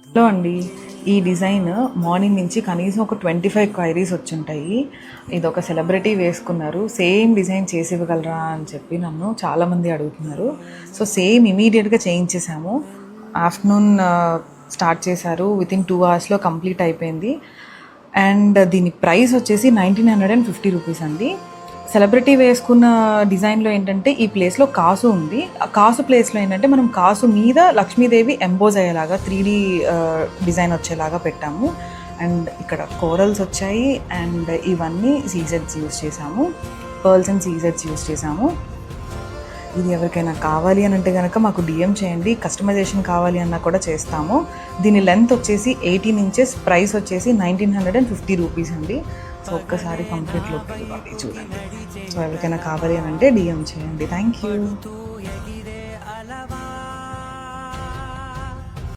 Hello అండి. ఈ design morning నుంచి కనీసం ఒక 25 క్వైరీస్ వచ్చుంటాయి. ఇది ఒక సెలబ్రిటీ వేసుకున్నారు, సేమ్ డిజైన్ చేసి ఇవ్వగలరా అని చెప్పి నన్ను చాలామంది అడుగుతున్నారు. సో సేమ్ ఇమీడియట్గా చేయించేసాము. ఆఫ్టర్నూన్ స్టార్ట్ చేశారు, వితిన్ 2 అవర్స్లో కంప్లీట్ అయిపోయింది. అండ్ దీని ప్రైస్ వచ్చేసి 1950 రూపీస్ అండి. సెలబ్రిటీ వేసుకున్న డిజైన్లో ఏంటంటే ఈ ప్లేస్లో కాసు ఉంది. ఆ కాసు ప్లేస్లో ఏంటంటే మనం కాసు మీద లక్ష్మీదేవి ఎంబోజ్ అయ్యేలాగా 3D డిజైన్ వచ్చేలాగా పెట్టాము. అండ్ ఇక్కడ కోరల్స్ వచ్చాయి. అండ్ ఇవన్నీ సీజెడ్స్ యూజ్ చేసాము, పర్ల్స్ అండ్ సీజెడ్స్ యూజ్ చేసాము. ఇది ఎవరికైనా కావాలి అని అంటే కనుక మాకు డిఎం చేయండి, కస్టమైజేషన్ కావాలి అన్నా కూడా చేస్తాము. దీని లెంత్ వచ్చేసి 18 ఇంచెస్, ప్రైస్ వచ్చేసి 1950 రూపీస్ అండి. సో ఒక్కసారి కంప్లీట్ లుక్ ఇవ్వండి, చూడండి. సో ఎవరికైనా కావాలి అని అంటే డిఎం చేయండి. Thank you.